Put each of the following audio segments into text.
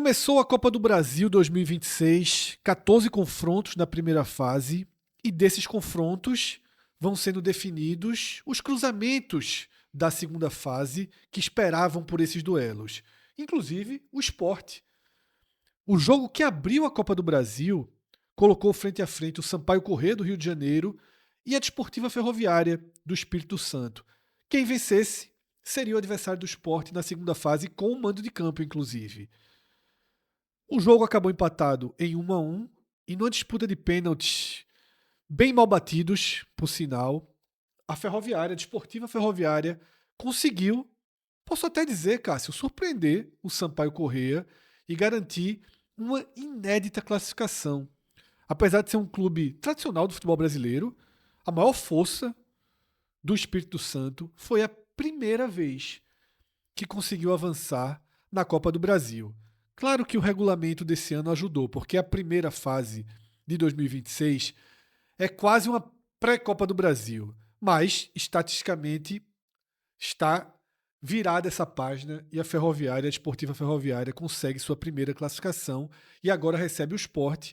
Começou a Copa do Brasil 2026, 14 confrontos na primeira fase, e desses confrontos vão sendo definidos os cruzamentos da segunda fase que esperavam por esses duelos, inclusive o Sport. O jogo que abriu a Copa do Brasil colocou frente a frente o Sampaio Corrêa do Rio de Janeiro e a Desportiva Ferroviária do Espírito Santo. Quem vencesse seria o adversário do Sport na segunda fase, com o mando de campo, inclusive. O jogo acabou empatado em 1-1 e numa disputa de pênaltis bem mal batidos, por sinal, a Ferroviária, a Desportiva Ferroviária, conseguiu, posso até dizer, Cássio, surpreender o Sampaio Corrêa e garantir uma inédita classificação. Apesar de ser um clube tradicional do futebol brasileiro, a maior força do Espírito Santo foi a primeira vez que conseguiu avançar na Copa do Brasil. Claro que o regulamento desse ano ajudou, porque a primeira fase de 2026 é quase uma pré-Copa do Brasil, mas estatisticamente está virada essa página e a Ferroviária, a Desportiva Ferroviária, consegue sua primeira classificação e agora recebe o Sport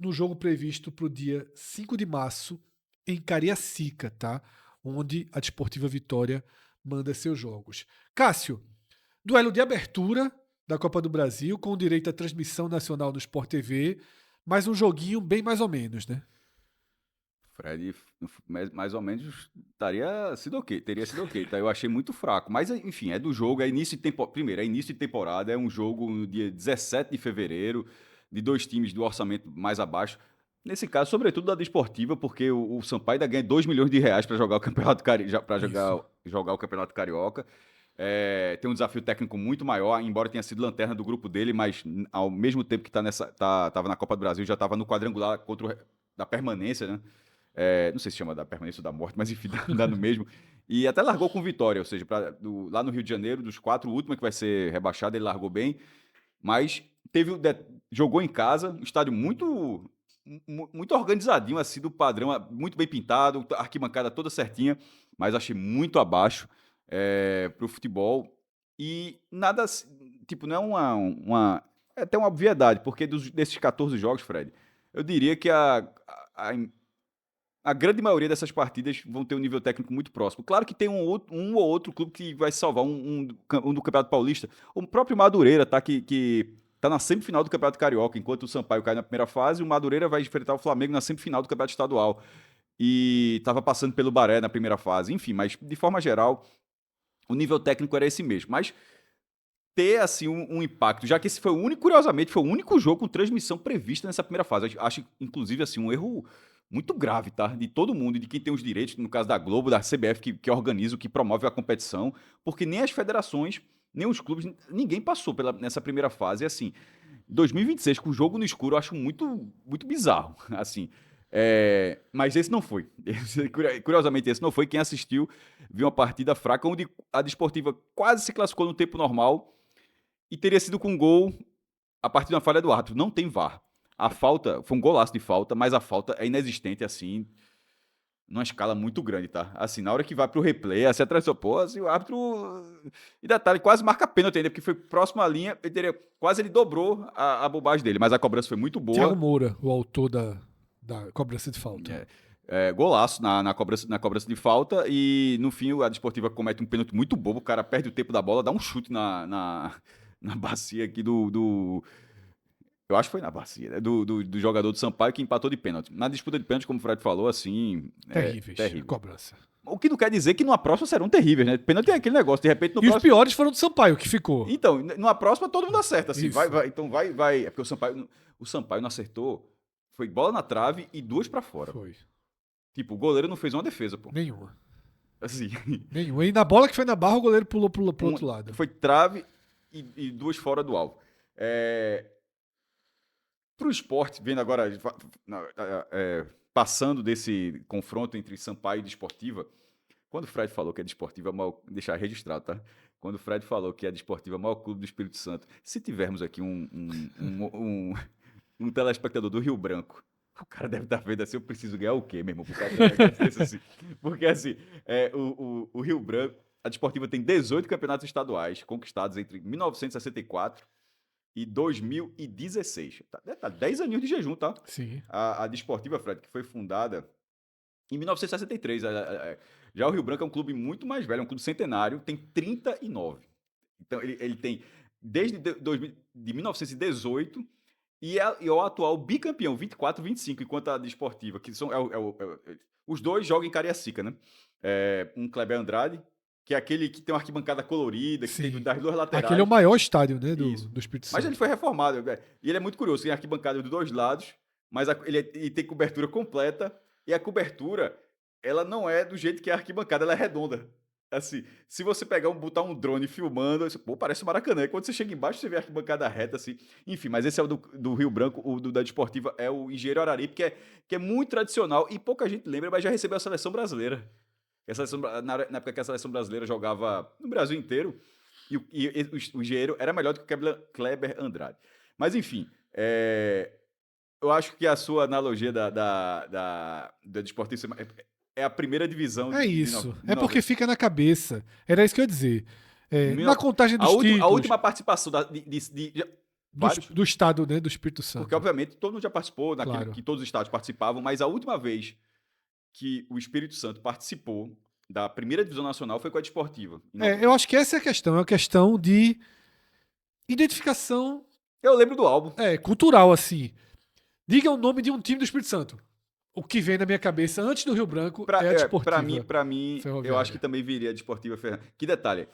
no jogo previsto para o dia 5 de março em Cariacica, tá? Onde a Desportiva Vitória manda seus jogos. Cássio, duelo de abertura da Copa do Brasil, com direito à transmissão nacional no Sport TV, mas um joguinho bem mais ou menos, né? Fred, mais ou menos, teria sido ok, tá? Eu achei muito fraco. Mas, enfim, é do jogo, é início de temporada. Primeiro, é início de temporada, é um jogo no dia 17 de fevereiro, de dois times do orçamento mais abaixo. Nesse caso, sobretudo da Desportiva, porque o Sampaio ainda ganha 2 milhões de reais para jogar o Campeonato para jogar o Campeonato Carioca. Tem um desafio técnico muito maior, embora tenha sido lanterna do grupo dele, mas ao mesmo tempo que tava na Copa do Brasil, já estava no quadrangular da permanência, né? Não sei se chama da permanência ou da morte, mas enfim, dá no mesmo. E até largou com vitória, ou seja, lá no Rio de Janeiro, dos 4, o último que vai ser rebaixado, ele largou bem, mas jogou em casa, um estádio muito organizadinho, assim, do padrão, muito bem pintado, arquibancada toda certinha, mas achei muito abaixo pro futebol. E nada, tipo, não é é até uma obviedade, porque desses 14 jogos, Fred, eu diria que a grande maioria dessas partidas vão ter um nível técnico muito próximo. Claro que tem um ou outro clube que vai salvar um do Campeonato Paulista. O próprio Madureira, tá? Que tá na semifinal do Campeonato Carioca, enquanto o Sampaio cai na primeira fase, o Madureira vai enfrentar o Flamengo na semifinal do Campeonato Estadual. E estava passando pelo Baré na primeira fase. Enfim, mas de forma geral, o nível técnico era esse mesmo. Mas ter assim um impacto, já que esse foi curiosamente, foi o único jogo com transmissão prevista nessa primeira fase. Acho, inclusive, assim, um erro muito grave, tá? De todo mundo e de quem tem os direitos, no caso da Globo, da CBF, que organiza, que promove a competição, porque nem as federações, nem os clubes, ninguém passou nessa primeira fase. E assim, 2026, com o jogo no escuro, eu acho muito bizarro, assim. Mas esse não foi. Curiosamente, esse não foi. Quem assistiu viu uma partida fraca, onde a Desportiva quase se classificou no tempo normal e teria sido com um gol a partir de uma falha do árbitro. Não tem VAR. A falta, foi um golaço de falta, mas a falta é inexistente, assim, numa escala muito grande, tá? Assim, na hora que vai pro replay, assim, atrás pô, assim, o árbitro. E detalhe, quase marca pênalti ainda, porque foi próximo à linha, quase ele dobrou a bobagem dele, mas a cobrança foi muito Thiago boa. Moura, o autor da cobrança de falta. Golaço na cobrança de falta, e no fim a Desportiva comete um pênalti muito bobo, o cara perde o tempo da bola, dá um chute na bacia aqui eu acho que foi na bacia, né? Do jogador do Sampaio, que empatou de pênalti. Na disputa de pênalti, como o Fred falou, assim, Terríveis, a terrível. cobrança. O que não quer dizer que numa próxima serão terríveis, né? Pênalti é aquele negócio, de repente no E os próximo. piores foram do Sampaio, que ficou. Então, numa próxima todo mundo acerta, assim. Isso. Então vai. É porque o Sampaio não acertou. Foi bola na trave e duas pra fora. Foi. Tipo, o goleiro não fez uma defesa, pô. Nenhuma. Assim. Nenhuma. E na bola que foi na barra, o goleiro pulou pro outro lado. Foi trave e duas fora do alvo. Pro esporte, vendo agora, passando desse confronto entre Sampaio e Desportiva, quando o Fred falou que a Desportiva é o maior, deixar registrado, tá? Quando o Fred falou que a Desportiva é o maior clube do Espírito Santo, se tivermos aqui um telespectador do Rio Branco, o cara deve estar vendo assim, eu preciso ganhar o quê, meu irmão? Assim. Porque assim, o Rio Branco, a Desportiva tem 18 campeonatos estaduais conquistados entre 1964 e 2016. Tá 10 aninhos de jejum, tá? Sim. A Desportiva, Fred, que foi fundada em 1963. Já o Rio Branco é um clube muito mais velho, é um clube centenário, tem 39. Então, ele tem desde de 1918 e é o atual bicampeão, 24, 25, enquanto a Desportiva, que são os dois jogam em Cariacica, né? Um Kleber Andrade, que é aquele que tem uma arquibancada colorida, que tem Sim. das duas laterais. Aquele é o maior estádio, né, Isso. do Espírito Santo. Mas ele foi reformado. E ele é muito curioso. Tem arquibancada dos dois lados, mas ele tem cobertura completa. E a cobertura, ela não é do jeito que é a arquibancada, ela é redonda. Assim, se você botar um drone filmando, pô, parece o Maracanã. E quando você chega embaixo, você vê a arquibancada reta, assim. Enfim, mas esse é o do Rio Branco, o da Desportiva é o Engenheiro Araripe, que é muito tradicional e pouca gente lembra, mas já recebeu a seleção brasileira. Na época que a seleção brasileira jogava no Brasil inteiro, e o Engenheiro era melhor do que o Kleber Andrade. Mas, enfim, eu acho que a sua analogia da Desportiva é a primeira divisão. É isso. É porque fica na cabeça. Era isso que eu ia dizer. Na contagem dos títulos... A última participação do estado, né, do Espírito Santo. Porque, obviamente, todo mundo já participou, Claro. que todos os estados participavam, mas a última vez que o Espírito Santo participou da primeira divisão nacional foi com a Desportiva. Eu acho que essa é a questão. É uma questão de identificação... Eu lembro do álbum. Cultural, assim. Diga o nome de um time do Espírito Santo. O que vem na minha cabeça antes do Rio Branco é a Desportiva. Pra mim eu acho que também viria a Desportiva Ferroviária. Que detalhe,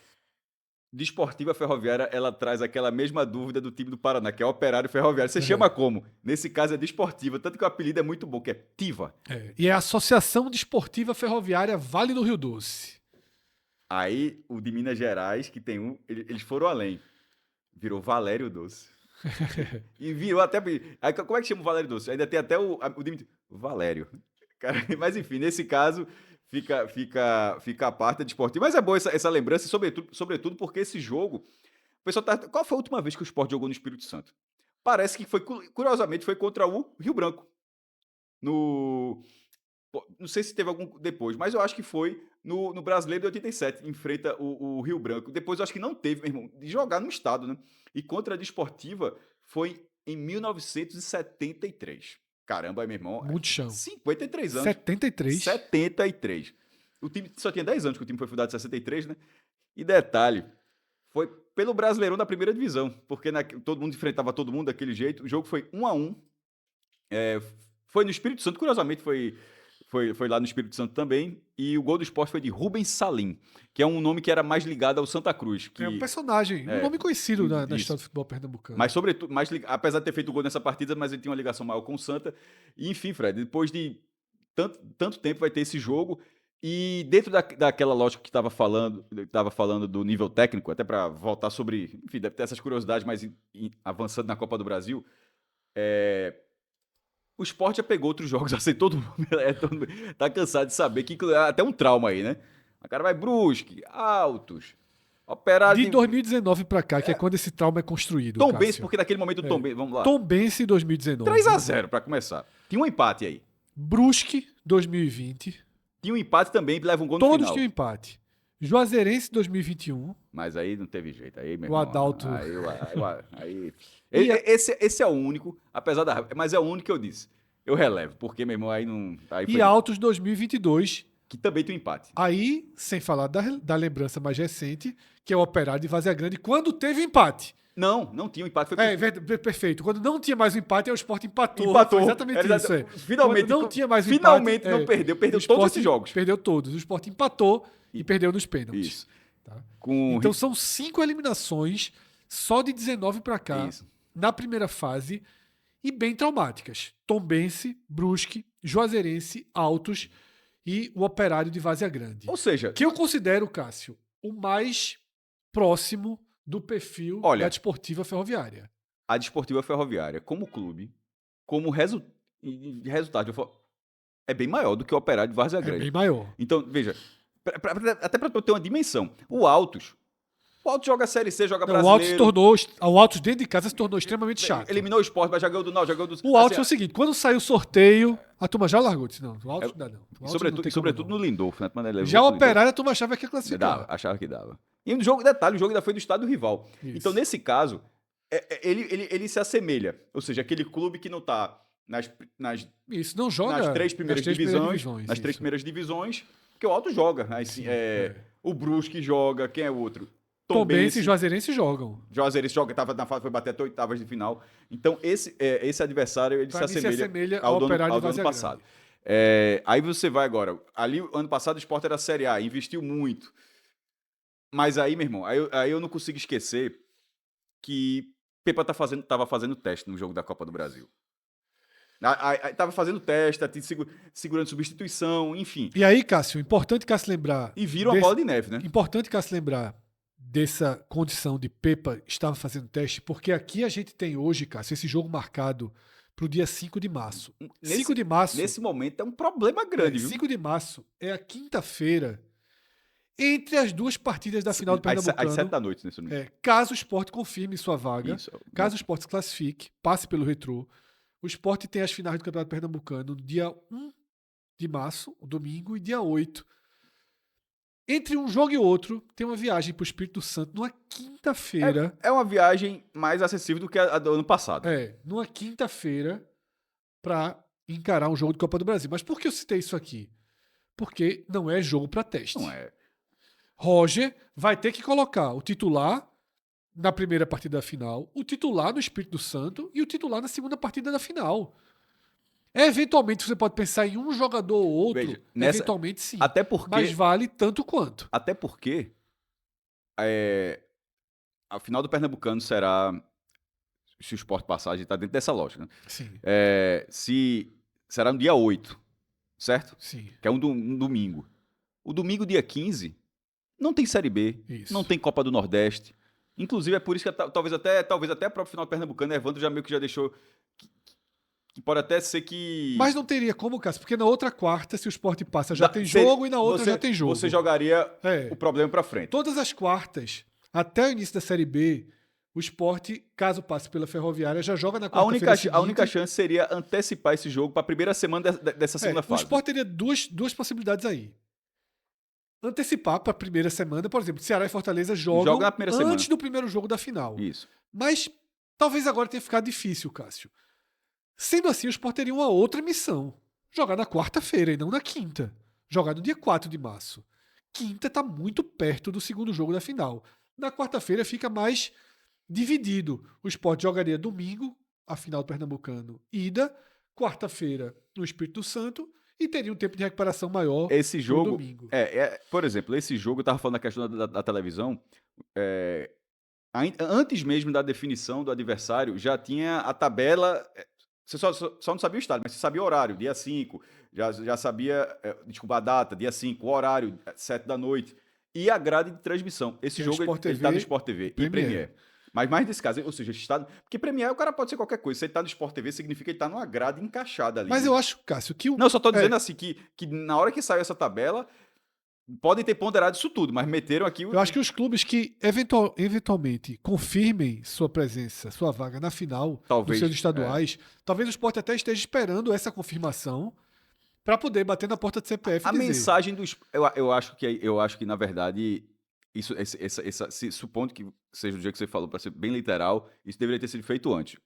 Desportiva Ferroviária, ela traz aquela mesma dúvida do time do Paraná, que é Operário Ferroviário. Você chama como? Nesse caso é Desportiva, tanto que o apelido é muito bom, que é Tiva. E é a Associação Desportiva Ferroviária Vale do Rio Doce. Aí, o de Minas Gerais, que tem eles foram além. Virou Valério Doce. E virou até... Aí, como é que chama o Valério Doce? Ainda tem até o Valério. Cara, mas enfim, nesse caso, fica a parte da Desportiva. Mas é boa essa lembrança, sobretudo porque esse jogo... O pessoal qual foi a última vez que o Sport jogou no Espírito Santo? Parece que curiosamente, foi contra o Rio Branco. Não sei se teve algum depois, mas eu acho que foi no Brasileiro de 87, enfrenta o Rio Branco. Depois eu acho que não teve, meu irmão, de jogar no estado, né? E contra a Desportiva foi em 1973. Caramba, meu irmão. Muito chão. 53 anos. 73? 73. O time só tinha 10 anos que o time foi fundado em 63, né? E detalhe, foi pelo Brasileirão da primeira divisão, porque todo mundo enfrentava todo mundo daquele jeito. O jogo foi 1-1. Foi no Espírito Santo, curiosamente foi lá no Espírito Santo também, e o gol do Sport foi de Rubens Salim, que é um nome que era mais ligado ao Santa Cruz. É um personagem, um nome conhecido na história do futebol pernambucano. Mas, sobretudo, apesar de ter feito o gol nessa partida, mas ele tinha uma ligação maior com o Santa. E, enfim, Fred, depois de tanto tempo vai ter esse jogo, e dentro daquela lógica que estava falando do nível técnico, até para voltar sobre, enfim, deve ter essas curiosidades, mas avançando na Copa do Brasil, o Sport já pegou outros jogos, assim, todo mundo tá cansado de saber que até um trauma aí, né? O cara vai Brusque, Altos, Operário... De 2019 pra cá, que é quando esse trauma é construído, Tombense, porque naquele momento o Tombense... Vamos lá. Tombense 2019. 3-0 pra começar. Tinha um empate aí. Brusque 2020. Tinha um empate também, leva um gol no final. Todos tinham empate. Juazeirense 2021. Mas aí não teve jeito. Aí, meu o Adalto... Esse é o único, apesar da... Mas é o único que eu disse. Eu relevo, porque, meu irmão, aí não... Aí e Altos 2022... Que também tem um empate. Aí, sem falar da lembrança mais recente, que é o Operário de Várzea Grande, quando teve empate. Não tinha um empate. Perfeito. Quando não tinha mais um empate, aí o Sport empatou. Foi exatamente isso. Finalmente quando não tinha mais um finalmente empate, não perdeu. Perdeu todos esses jogos. Perdeu todos. O Sport empatou e perdeu nos pênaltis. Isso. Tá? Então são 5 eliminações só de 19 para cá, na primeira fase, e bem traumáticas. Tombense, Brusque, Juazeirense, Altos e o Operário de Várzea Grande. Ou seja... Que eu considero, Cássio, o mais próximo do perfil da Desportiva Ferroviária. A Desportiva Ferroviária, como clube, como resultado, é bem maior do que o Operário de Várzea Grande. É bem maior. Então, veja, até para ter uma dimensão, o Altos joga a Série C, joga Brasileiro. O Altos dentro de casa se tornou extremamente chato. Eliminou o Sport, mas já ganhou do Náutico, já ganhou do... O Altos é o seguinte, quando saiu o sorteio, a turma já largou. Disse, não, o Altos não dá não. Sobretudo no Lindolfo, né? Já o Operário, a turma achava que ia classificar. Achava que dava. E o jogo, detalhe, o jogo ainda foi do estado do rival. Isso. Então, nesse caso, Ele se assemelha. Ou seja, aquele clube que não tá nas Isso, não joga nas três primeiras divisões, nas três isso. primeiras divisões, porque o Alto joga. Assim, Sim, o Brusque joga, quem é o outro? Tombense e Tombense, Juazeirense jogam. Juazeirense joga, tava na fase, foi bater até oitavas de final. Então, esse adversário, ele se Pra mim se assemelha assemelha ao ao Operário de ao do ano Várzea passado. Grande. Aí você vai agora. Ali, ano passado, o Sport era a Série A, investiu muito. Mas aí, meu irmão, aí eu não consigo esquecer que Pepa tava fazendo teste no jogo da Copa do Brasil. Tava fazendo teste, segurando substituição, enfim. E aí, Cássio, importante Cássio lembrar. E vira uma bola de neve, né? Importante Cássio lembrar dessa condição de Pepa estava fazendo teste, porque aqui a gente tem hoje, Cássio, esse jogo marcado para o dia 5 de março. 5 de março. Nesse momento é um problema grande, viu? 5 de março é a quinta-feira entre as duas partidas da final do Pernambucano. Às 7 da noite, nesse momento. Caso o Sport confirme sua vaga, Isso. caso o Sport se classifique, passe pelo Retrô, o Sport tem as finais do Campeonato Pernambucano no dia 1 de março, o domingo, e dia 8. Entre um jogo e outro, tem uma viagem para o Espírito Santo numa quinta-feira. É uma viagem mais acessível do que a do ano passado. Numa quinta-feira, para encarar um jogo de Copa do Brasil. Mas por que eu citei isso aqui? Porque não é jogo para teste. Não é. Roger vai ter que colocar o titular na primeira partida da final, o titular no Espírito Santo e o titular na segunda partida da final. Eventualmente você pode pensar em um jogador ou outro, Veja, eventualmente sim. Até porque, mas vale tanto quanto. Até porque a final do Pernambucano será, se o Sport passar, a gente tá dentro dessa lógica, né? Sim. Será no dia 8, certo? Sim. Que é um domingo. O domingo, dia 15, não tem Série B, Isso. não tem Copa do Nordeste. Inclusive, é por isso que talvez até a própria final do Pernambucano, Evandro já meio que já deixou que pode até ser que... Mas não teria como, Cássio, porque na outra quarta, se o Sport passa, já tem jogo e na outra já tem jogo. Você jogaria o problema pra frente. Todas as quartas, até o início da Série B, o Sport, caso passe pela Ferroviária, já joga na quarta-feira seguinte. A única chance seria antecipar esse jogo para a primeira semana dessa segunda fase. O Sport teria duas possibilidades aí. Antecipar para a primeira semana, por exemplo, Ceará e Fortaleza jogam na primeira semana, antes do primeiro jogo da final. Isso. Mas talvez agora tenha ficado difícil, Cássio. Sendo assim, o Sport teria uma outra missão. Jogar na quarta-feira e não na quinta. Jogar no dia 4 de março. Quinta está muito perto do segundo jogo da final. Na quarta-feira fica mais dividido. O Sport jogaria domingo, a final do Pernambucano, ida, quarta-feira no Espírito Santo, e teria um tempo de recuperação maior esse jogo, no domingo. Por exemplo, esse jogo, eu estava falando da questão da televisão, antes mesmo da definição do adversário, já tinha a tabela. Você só não sabia o estádio, mas você sabia o horário, dia 5, já sabia, desculpa, a data, dia 5, o horário, 7 da noite, e a grade de transmissão. Esse jogo ele tá no Sport TV e Premiere. Mas mais nesse caso, ou seja, estado. Porque Premiere o cara pode ser qualquer coisa. Se ele tá no Sport TV, significa que ele tá numa grade encaixada ali. Mas eu acho, Cássio, que o. Não, eu só tô dizendo assim que na hora que saiu essa tabela, podem ter ponderado isso tudo, mas meteram aqui. Eu acho que os clubes que eventualmente confirmem sua presença, sua vaga na final dos seus estaduais, talvez o Sport até esteja esperando essa confirmação para poder bater na porta do CPF. A mensagem do. Eu acho que, na verdade. Supondo que seja do jeito que você falou, para ser bem literal, isso deveria ter sido feito antes.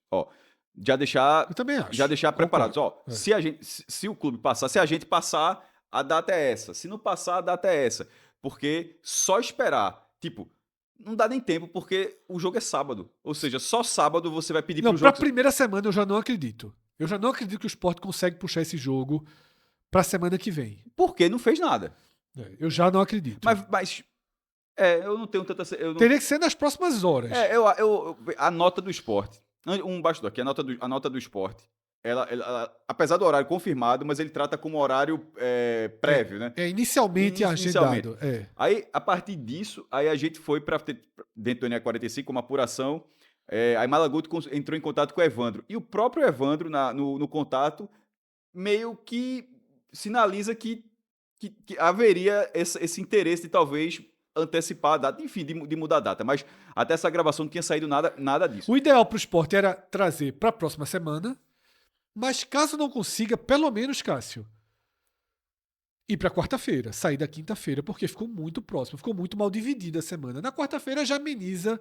Já deixar preparados. Se o clube passar, se a gente passar, a data é essa. Se não passar, a data é essa. Porque só esperar, não dá nem tempo, porque o jogo é sábado. Ou seja, só sábado você vai pedir pro jogo. Pra primeira semana eu já não acredito. Eu já não acredito que o Sport consegue puxar esse jogo pra semana que vem. Porque não fez nada. Eu já não acredito. Mas eu não tenho tanta... Teria que ser nas próximas horas. A nota do Sport. Um bastidor aqui. A nota do Sport. Ela, apesar do horário confirmado, mas ele trata como horário prévio, né? Inicialmente agendado. Aí, a partir disso, aí a gente foi para dentro do NE45 como apuração. Aí Malaguti entrou em contato com o Evandro. E o próprio Evandro, no contato, meio que sinaliza que haveria esse interesse de talvez antecipar a data, enfim, de mudar a data. Mas até essa gravação não tinha saído nada disso. O ideal para o Sport era trazer para a próxima semana, mas caso não consiga, pelo menos, Cássio, ir para quarta-feira, sair da quinta-feira, porque ficou muito próximo, ficou muito mal dividida a semana. Na quarta-feira já ameniza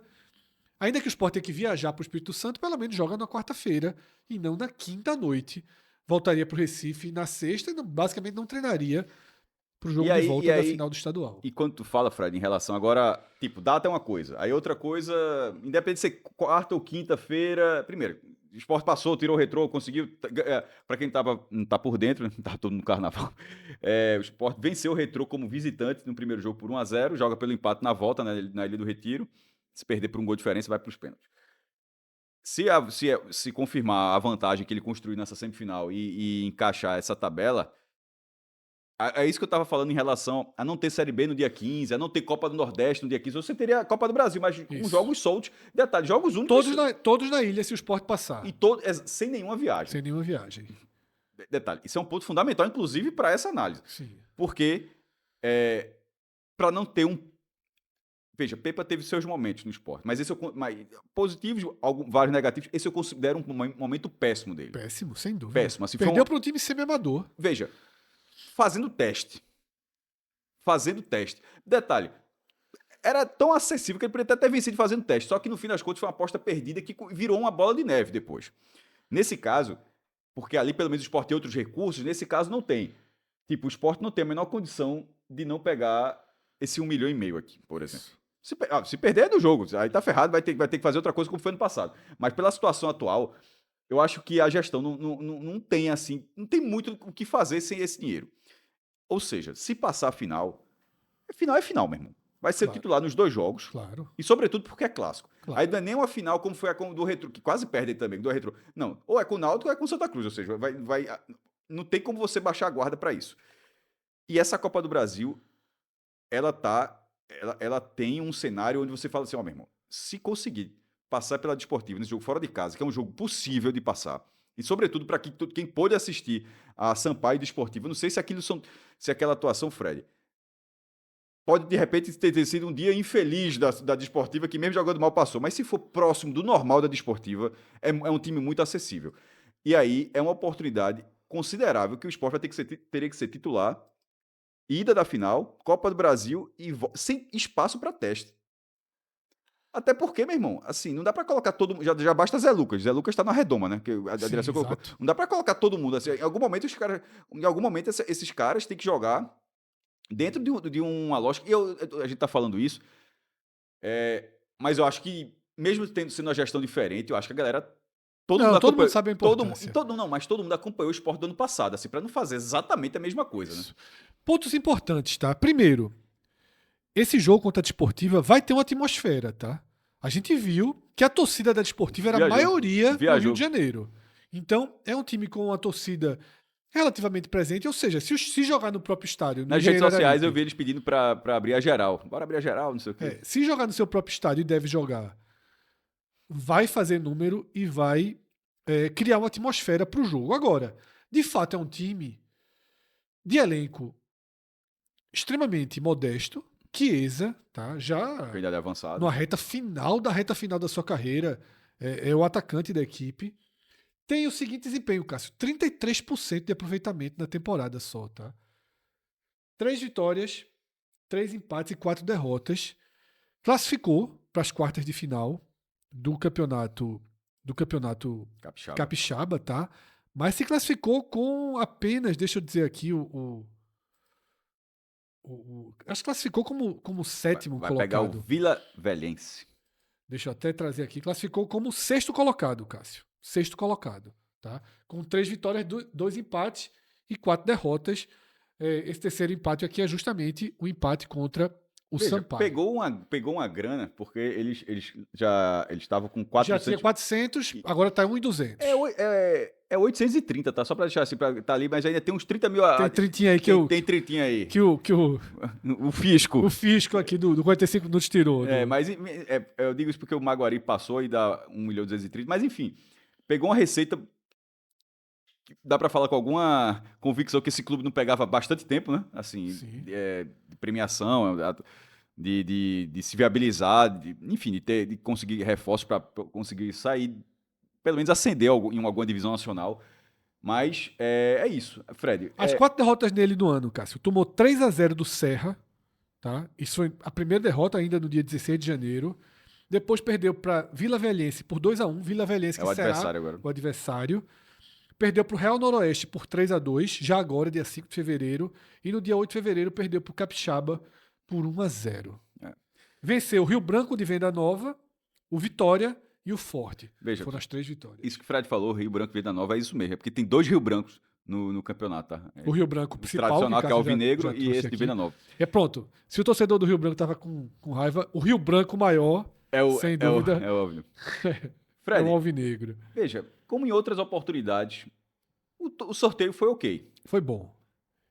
Ainda que o Sport tenha que viajar para o Espírito Santo, pelo menos joga na quarta-feira e não na quinta-noite. Voltaria para o Recife na sexta e basicamente não treinaria para o jogo de volta da final do estadual. E quando tu fala, Fred, em relação agora, tipo, data é uma coisa. Aí outra coisa, independente de ser quarta ou quinta-feira. Primeiro, o Sport passou, tirou o Retrô, conseguiu. Pra quem não tá por dentro, né, tá todo no carnaval. O Sport venceu o Retrô como visitante no primeiro jogo por 1-0, joga pelo empate na volta na Ilha do Retiro. Se perder por um gol de diferença, vai para os pênaltis. Se confirmar a vantagem que ele construiu nessa semifinal e encaixar essa tabela. É isso que eu estava falando em relação a não ter Série B no dia 15, a não ter Copa do Nordeste no dia 15. Você teria a Copa do Brasil, mas com jogos soltos. Detalhe, jogos únicos. Todos na ilha, se o Sport passar. E sem nenhuma viagem. Sem nenhuma viagem. Detalhe, isso é um ponto fundamental, inclusive, para essa análise. Sim. Porque, para não ter um... Veja, Pepa teve seus momentos no Sport, mas positivos, vários negativos, esse eu considero um momento péssimo dele. Péssimo, sem dúvida. Péssimo. Assim, perdeu para um time semi-amador. Veja, fazendo teste. Detalhe, era tão acessível que ele poderia até ter vencido fazendo teste, só que no fim das contas foi uma aposta perdida que virou uma bola de neve depois. Nesse caso, porque ali pelo menos o Sport tem outros recursos, nesse caso não tem. Tipo, o Sport não tem a menor condição de não pegar esse 1,5 milhão aqui, por exemplo. Se perder é do jogo, aí tá ferrado, vai ter que fazer outra coisa como foi ano passado. Mas pela situação atual, eu acho que a gestão não tem assim, não tem muito o que fazer sem esse dinheiro. Ou seja, se passar a final é final, meu irmão. Vai ser o titular nos 2 jogos. Claro. E sobretudo porque é clássico. Claro. Aí não é nem uma final como foi a do Retrô, que quase perde também, do Retrô. Não, ou é com o Náutico ou é com o Santa Cruz, ou seja, não tem como você baixar a guarda para isso. E essa Copa do Brasil, ela tem um cenário onde você fala assim, meu irmão, se conseguir passar pela Desportiva nesse jogo fora de casa, que é um jogo possível de passar, e sobretudo para quem pôde assistir a Sampaio Desportiva, não sei se aquela atuação, Fred, pode de repente ter sido um dia infeliz da Desportiva, que mesmo jogando mal passou, mas se for próximo do normal da Desportiva, é um time muito acessível. E aí é uma oportunidade considerável que o Sport teria que ser titular, ida da final, Copa do Brasil e sem espaço para teste. Até porque, meu irmão, assim, não dá pra colocar todo mundo. Já basta Zé Lucas. Zé Lucas tá na redoma, né? Que a direção colocou. Não dá pra colocar todo mundo. Assim, em algum momento, esses caras têm que jogar dentro de uma lógica. E a gente tá falando isso. Mas eu acho que, mesmo sendo uma gestão diferente, eu acho que a galera. Todo mundo sabe a importância. Mas todo mundo acompanhou o Sport do ano passado, assim, pra não fazer exatamente a mesma coisa, né? Pontos importantes, tá? Primeiro, esse jogo contra a Desportiva vai ter uma atmosfera, tá? A gente viu que a torcida da Desportiva era a maioria no Rio de Janeiro. Então, é um time com uma torcida relativamente presente, ou seja, se jogar no próprio estádio... Nas redes sociais eu vi eles pedindo pra abrir a geral. Bora abrir a geral, não sei o quê. Se jogar no seu próprio estádio e deve jogar, vai fazer número e vai criar uma atmosfera pro jogo. Agora, de fato é um time de elenco extremamente modesto, Chiesa, tá? Já idade avançada. Na reta final da sua carreira, é o atacante da equipe. Tem o seguinte desempenho, Cássio: 33% de aproveitamento na temporada só, tá? 3 vitórias, 3 empates e 4 derrotas. Classificou para as quartas de final do campeonato Capixaba, tá? Mas se classificou com apenas, deixa eu dizer aqui, acho que classificou como sétimo colocado. Vai pegar o Vila Velhense. Deixa eu até trazer aqui. Classificou como 6º colocado, Cássio. 6º colocado, tá? Com 3 vitórias, 2 empates e 4 derrotas. Esse terceiro empate aqui é justamente o empate contra o Sampaio. Pegou uma grana, porque eles estavam com 400... Já tinha 400, agora está 1.200. É 830, tá? Só para deixar assim, tá ali, mas ainda tem uns 30 mil... Tem 30 aí Tem 30 aí. Que o fisco. O fisco aqui do 45 minutos tirou. Mas eu digo isso porque o Maguari passou e dá 1.230.000, mas enfim, pegou uma receita... Dá para falar com alguma convicção que esse clube não pegava há bastante tempo, né? Assim, de premiação, de se viabilizar, enfim, de conseguir reforços para conseguir sair, pelo menos ascender em alguma divisão nacional. Mas é isso, Fred. As 4 derrotas nele no ano, Cássio. Tomou 3-0 do Serra, tá? Isso foi a primeira derrota ainda no dia 16 de janeiro. Depois perdeu para Vila Velhense por 2-1. Vila Velhense, É que o será adversário agora. o adversário. Perdeu para o Real Noroeste por 3-2, já agora, dia 5 de fevereiro. E no dia 8 de fevereiro perdeu para o Capixaba por 1-0. É. Venceu o Rio Branco de Venda Nova, o Vitória e o Forte. Veja, Foram as 3 vitórias. isso que o Fred falou, Rio Branco e Venda Nova, é isso mesmo. É porque tem 2 Rio Brancos no campeonato, tá? O Rio Branco principal, tradicional, que é o Cássio já Alvinegro, e trouxe esse de aqui. Venda Nova. É pronto. Se o torcedor do Rio Branco tava com raiva, o Rio Branco maior, sem dúvida, É o Alvinegro. é Fred, o Alvinegro. veja, como em outras oportunidades, o sorteio foi ok. Foi bom.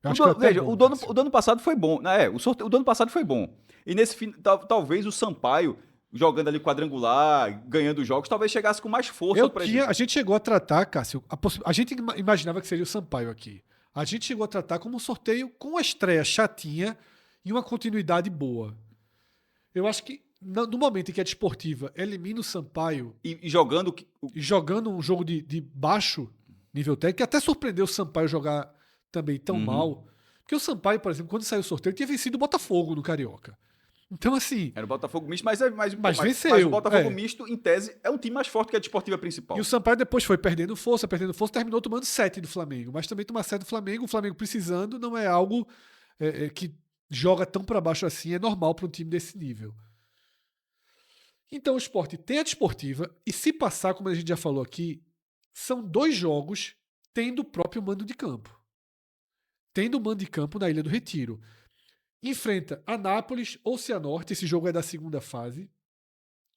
Eu acho que foi até Veja, bom, o do Cássio. ano passado foi bom. O do ano passado foi bom. E nesse fim, talvez o Sampaio, jogando ali quadrangular, ganhando jogos, talvez chegasse com mais força pra A gente chegou a tratar, Cássio, a gente imaginava que seria o Sampaio aqui. A gente chegou a tratar como um sorteio com uma estreia chatinha e uma continuidade boa. Eu acho que no momento em que a Desportiva elimina o Sampaio E jogando. e jogando um jogo de baixo nível técnico, que até surpreendeu o Sampaio jogar também tão mal. Porque o Sampaio, por exemplo, quando saiu o sorteio, tinha vencido o Botafogo no Carioca. Então, assim. Era o Botafogo misto, mas venceu. Mas o Botafogo misto, em tese, é um time mais forte que a Desportiva principal. E o Sampaio depois foi perdendo força, terminou tomando 7 do Flamengo. Mas também tomar 7 do Flamengo, o Flamengo precisando, não é algo que joga tão para baixo assim, é normal para um time desse nível. Então o Sport tem a Desportiva, e se passar, como a gente já falou aqui, são 2 jogos tendo o próprio mando de campo. Tendo o mando de campo na Ilha do Retiro. Enfrenta Anápolis ou Cianorte, esse jogo é da segunda fase.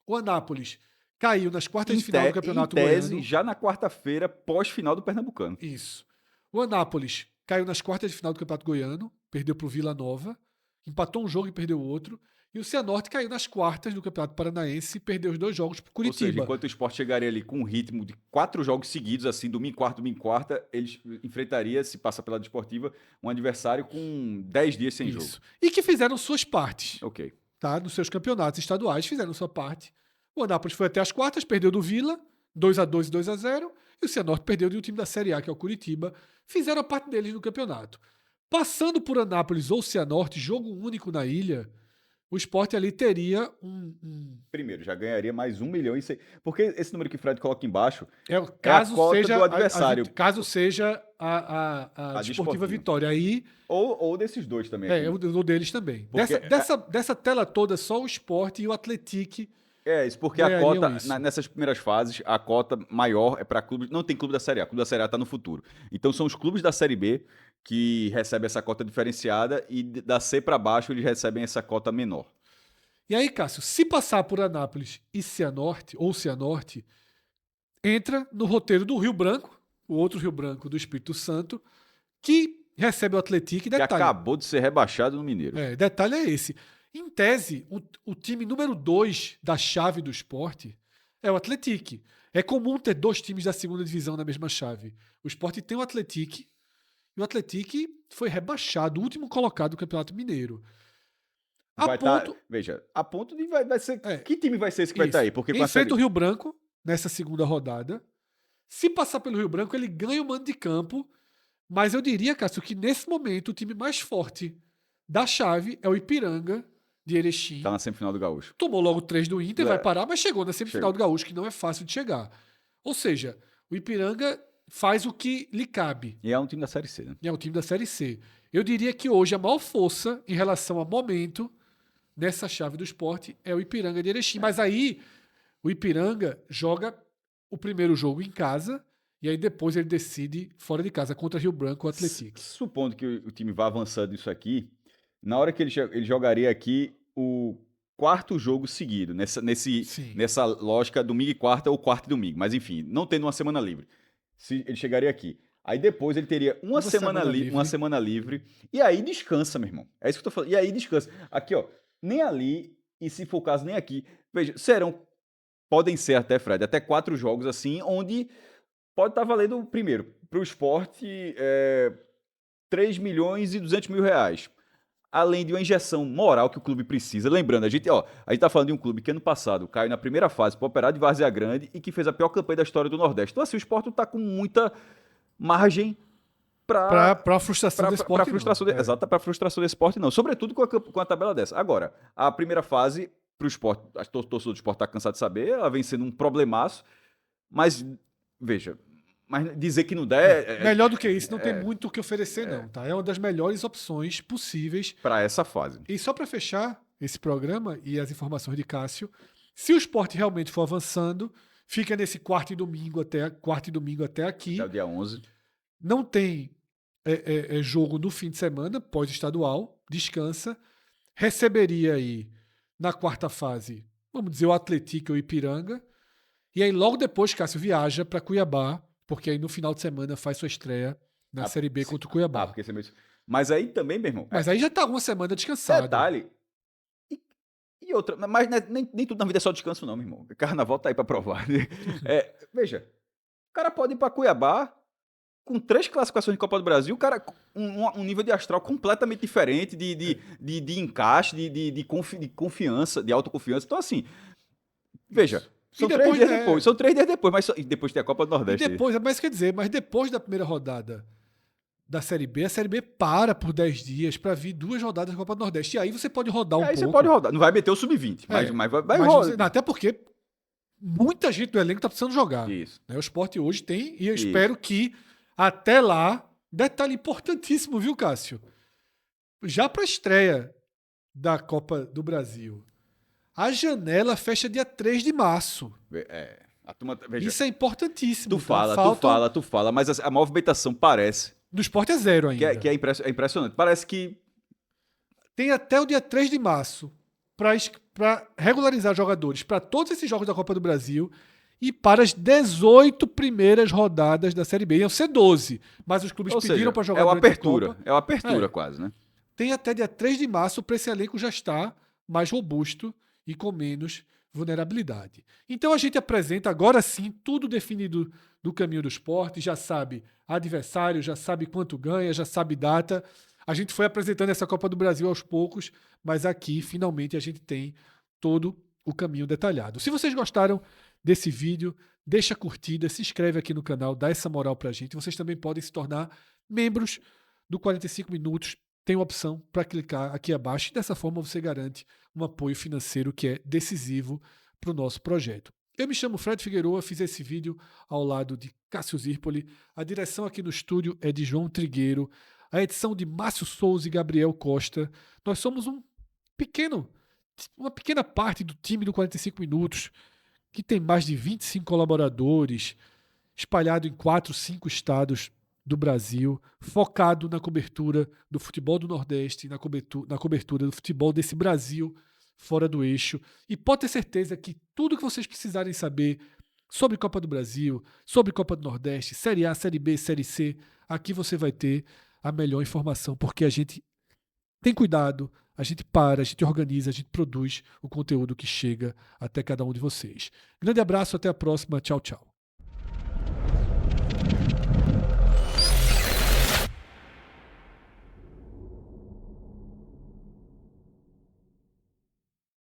O Anápolis caiu nas quartas de final do Campeonato Em tese, Goiano. já na quarta-feira, pós-final do Pernambucano. Isso. O Anápolis caiu nas quartas de final do Campeonato Goiano, perdeu para o Vila Nova, empatou um jogo e perdeu o outro. E o Cianorte caiu nas quartas do Campeonato Paranaense e perdeu os 2 jogos para o Curitiba. Ou seja, enquanto o Sport chegaria ali com um ritmo de 4 jogos seguidos, assim, domingo em quarta, eles enfrentaria, se passa pela Desportiva, um adversário com 10 dias sem jogo. E que fizeram suas partes. Ok. Tá? Nos seus campeonatos estaduais, fizeram sua parte. O Anápolis foi até as quartas, perdeu do Vila, 2-2 e 2-0. E o Cianorte perdeu de um time da Série A, que é o Curitiba. Fizeram a parte deles no campeonato. Passando por Anápolis ou Cianorte, jogo único na ilha, o Sport ali teria Primeiro, já ganharia mais 1 milhão e 100. Porque esse número que o Fred coloca embaixo caso a cota seja do adversário. caso seja a Desportiva Vitória. Aí, ou desses dois também. o deles também. Porque Dessa tela toda, só o Sport e o Atlético. Isso, porque a cota, isso. nessas primeiras fases, a cota maior é para clubes. Não tem clube da Série A, clube da Série A está no futuro. Então são os clubes da Série B que recebem essa cota diferenciada e da C para baixo eles recebem essa cota menor. E aí, Cássio, se passar por Anápolis e Cianorte, entra no roteiro do Rio Branco, o outro Rio Branco do Espírito Santo, que recebe o Atlético. Que acabou de ser rebaixado no Mineiro. Detalhe é esse. Em tese, o time número 2 da chave do Sport é o Atlético. É comum ter 2 times da segunda divisão na mesma chave. O Sport tem o Atlético e o Atlético foi rebaixado, o último colocado do Campeonato Mineiro. Veja, a ponto de vai ser. Que time vai ser esse que vai estar aí? Porque enfrenta o Rio Branco nessa segunda rodada. Se passar pelo Rio Branco, ele ganha o mando de campo. Mas eu diria, Cássio, que nesse momento o time mais forte da chave é o Ipiranga de Erechim. Tá na semifinal do Gaúcho. Tomou logo 3 do Inter, vai parar, mas chegou na semifinal do Gaúcho, que não é fácil de chegar. Ou seja, o Ipiranga faz o que lhe cabe. E é um time da Série C, né? E é um time da Série C. Eu diria que hoje a maior força em relação a momento nessa chave do Sport é o Ipiranga de Erechim. Mas aí o Ipiranga joga o primeiro jogo em casa e aí depois ele decide fora de casa contra Rio Branco ou Atlético. Supondo que o time vá avançando isso aqui, na hora que ele jogaria aqui o 4º jogo seguido, nessa lógica domingo e quarta ou quarta e domingo. Mas enfim, não tendo uma semana livre. Ele chegaria aqui. Aí depois ele teria uma semana livre. E aí descansa, meu irmão. É isso que eu tô falando. E aí descansa. Aqui, ó. Nem ali, e se for o caso, nem aqui. Veja, podem ser até, Fred, até 4 jogos assim, onde pode estar valendo, primeiro, para o Sport, 3 milhões e 200 mil reais. Além de uma injeção moral que o clube precisa. Lembrando, a gente tá falando de um clube que ano passado caiu na primeira fase para o Operário de Várzea Grande e que fez a pior campanha da história do Nordeste. Então assim, o Sport não tá com muita margem para a frustração do esporte. Exato, para a frustração do esporte, não. Sobretudo com a tabela dessa. Agora, a primeira fase pro esporte, a torcedor do esporte tá cansado de saber, ela vem sendo um problemaço, mas, veja, mas dizer que não der... Melhor do que isso, não tem muito o que oferecer, não, tá? É uma das melhores opções possíveis. Para essa fase. E só para fechar esse programa e as informações de Cássio, se o esporte realmente for avançando, fica nesse quarto e domingo até aqui. Até o dia 11. Não tem jogo no fim de semana, pós-estadual, descansa. Receberia aí, na quarta fase, vamos dizer, o Atlético ou o Ipiranga. E aí, logo depois, Cássio viaja para Cuiabá, porque aí no final de semana faz sua estreia na Série B contra o Cuiabá. Porque mas aí também, meu irmão... Mas aí já tá uma semana descansado. Detalhe. E outra, mas nem tudo na vida é só descanso, não, meu irmão. O carnaval tá aí pra provar. Veja, o cara pode ir pra Cuiabá com 3 classificações de Copa do Brasil, o cara com um nível de astral completamente diferente, de encaixe, de confiança, de autoconfiança. Então, assim, veja, são 3 dias depois. São 3 dias depois, mas e depois tem a Copa do Nordeste. E depois, mas depois da primeira rodada da Série B, a Série B para por 10 dias para vir 2 rodadas da Copa do Nordeste. E aí você pode rodar um pouco. Aí você pode rodar. Não vai meter o sub-20, mas vai rodar. Até porque muita gente do elenco tá precisando jogar. Isso. O Sport hoje tem, e eu espero que até lá... Detalhe importantíssimo, viu, Cássio? Já para a estreia da Copa do Brasil, a janela fecha dia 3 de março. A turma, veja, isso é importantíssimo. Tu fala, mas a movimentação parece... Do Sport é 0 ainda. Que é impressionante. Parece que... Tem até o dia 3 de março para regularizar jogadores para todos esses jogos da Copa do Brasil e para as 18 primeiras rodadas da Série B. Iam ser 12, mas os clubes pediram para jogar durante a Copa. É uma apertura quase, né? Tem até dia 3 de março para esse elenco já estar mais robusto e com menos vulnerabilidade. Então a gente apresenta agora sim tudo definido do caminho do esporte, já sabe adversário, já sabe quanto ganha, já sabe data. A gente foi apresentando essa Copa do Brasil aos poucos, mas aqui finalmente a gente tem todo o caminho detalhado. Se vocês gostaram desse vídeo, deixa a curtida, se inscreve aqui no canal, dá essa moral pra gente. Vocês também podem se tornar membros do 45 Minutos. Tem uma opção para clicar aqui abaixo e dessa forma você garante um apoio financeiro que é decisivo para o nosso projeto. Eu me chamo Fred Figueroa, fiz esse vídeo ao lado de Cássio Zirpoli. A direção aqui no estúdio é de João Trigueiro, a edição de Márcio Souza e Gabriel Costa. Nós somos uma pequena parte do time do 45 Minutos, que tem mais de 25 colaboradores, espalhado em 4, 5 estados do Brasil, focado na cobertura do futebol do Nordeste, na cobertura do futebol desse Brasil fora do eixo. E pode ter certeza que tudo que vocês precisarem saber sobre Copa do Brasil, sobre Copa do Nordeste, Série A, Série B, Série C, aqui você vai ter a melhor informação, porque a gente tem cuidado, a gente organiza, a gente produz o conteúdo que chega até cada um de vocês. Grande abraço, até a próxima, tchau, tchau.